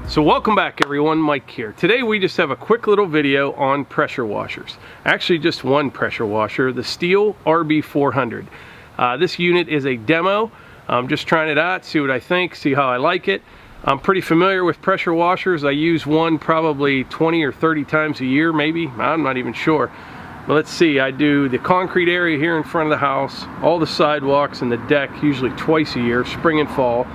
So welcome back everyone, Mike here. Today we just have a quick little video on pressure washers. Actually just one pressure washer, the Stihl RB 400. This unit is a demo. I'm just trying it out, see what I think, see how I like it. I'm pretty familiar with pressure washers. I use one probably 20 or 30 times a year maybe, I'm not even sure. But let's see, I do the concrete area here in front of the house, all the sidewalks and the deck usually twice a year, spring and fall.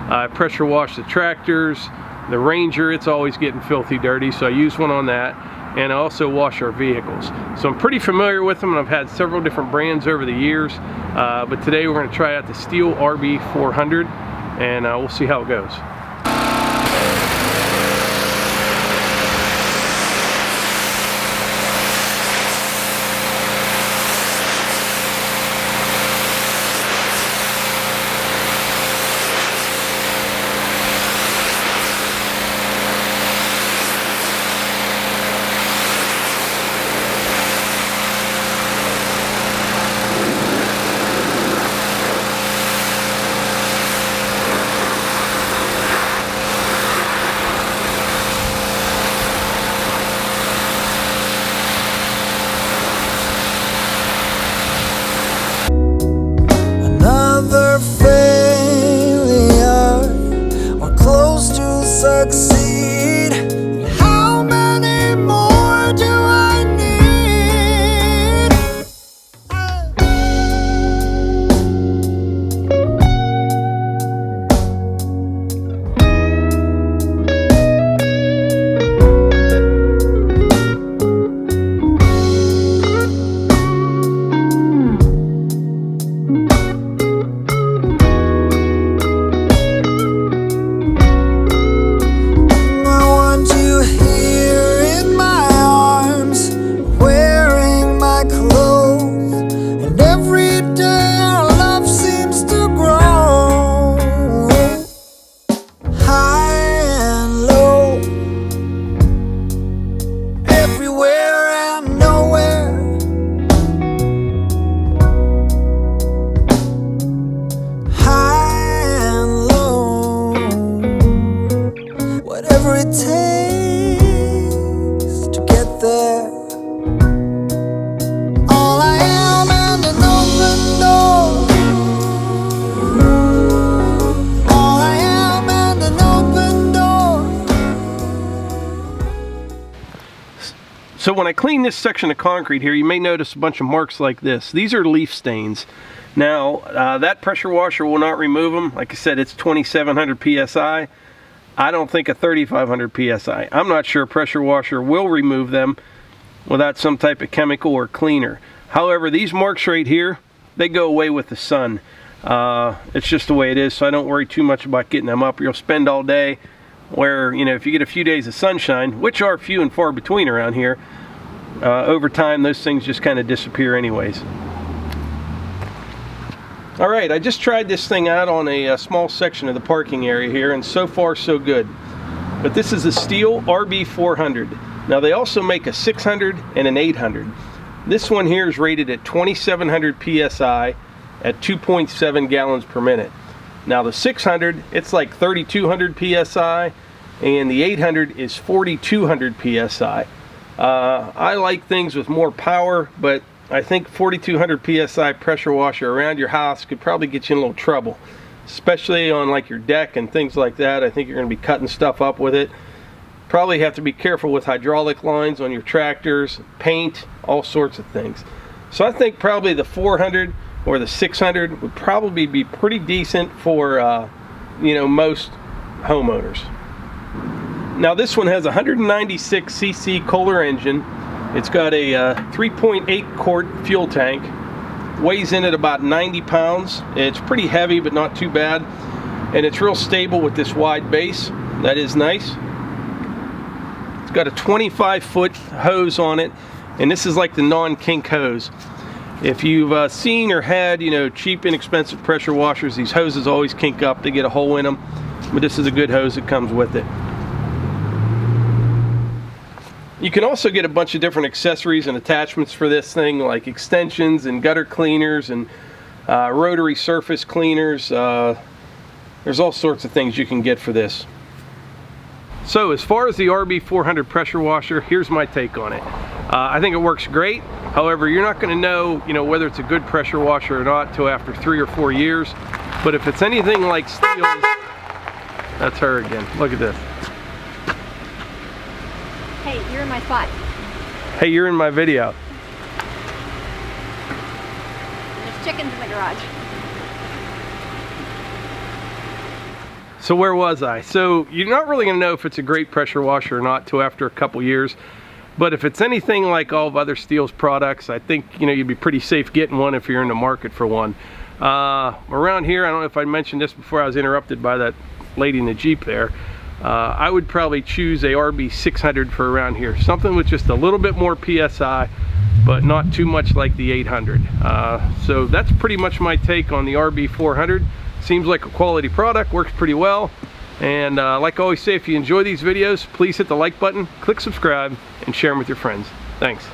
I pressure wash the tractors, the Wrangler, it's always getting filthy dirty, so I use one on that, and I also wash our vehicles. So I'm pretty familiar with them, and I've had several different brands over the years, but today we're going to try out the Stihl RB 400, and we'll see how it goes. Succeed. How many more do I need? Whatever it takes to get there. All I am and an open door. All I am and an open door. So when I clean this section of concrete here, you may notice a bunch of marks like this. These are leaf stains. Now, that pressure washer will not remove them. Like I said, it's 2,700 PSI. I don't think a 3,500 PSI. I'm not sure a pressure washer will remove them without some type of chemical or cleaner. However, these marks right here, they go away with the sun. It's just the way it is, so I don't worry too much about getting them up. You'll spend all day where, you know, if you get a few days of sunshine, which are few and far between around here, over time those things just kind of disappear anyways. All right, I just tried this thing out on a small section of the parking area here, and so far so good. But this is a Stihl RB 400. Now they also make a 600 and an 800. This one here is rated at 2700 psi at 2.7 gallons per minute. Now the 600, it's like 3200 psi, and the 800 is 4200 psi. I like things with more power, but I think 4200 psi pressure washer around your house could probably get you in a little trouble, especially on like your deck and things like that. I think you're going to be cutting stuff up with it. Probably have to be careful with hydraulic lines on your tractors, paint, all sorts of things. So I think probably the 400 or the 600 would probably be pretty decent for you know, most homeowners. Now this one has a 196 cc Kohler engine. It's got a 3.8 quart fuel tank. Weighs in at about 90 pounds. It's pretty heavy, but not too bad. And it's real stable with this wide base. That is nice. It's got a 25-foot hose on it, and this is like the non-kink hose. If you've seen or had, you know, cheap, inexpensive pressure washers, these hoses always kink up. They get a hole in them, but this is a good hose that comes with it. You can also get a bunch of different accessories and attachments for this thing, like extensions and gutter cleaners and rotary surface cleaners. There's all sorts of things you can get for this. So as far as the RB 400 pressure washer, here's my take on it. I think it works great. However, you're not going to know, you know, whether it's a good pressure washer or not till after 3 or 4 years. But if it's anything like Stihl's, that's her again. Look at this. Hey, you're in my spot. Hey, you're in my video. There's chickens in the garage. So where was I? So you're not really going to know if it's a great pressure washer or not till after a couple years. But if it's anything like all of other Stihl's products, I think, you know, you'd be pretty safe getting one if you're in the market for one. Around here, I don't know if I mentioned this before I was interrupted by that lady in the Jeep there. I would probably choose a RB 600 for around here. Something with just a little bit more PSI, but not too much like the 800. So that's pretty much my take on the RB 400. Seems like a quality product, works pretty well. And like I always say, if you enjoy these videos, please hit the like button, click subscribe, and share them with your friends. Thanks.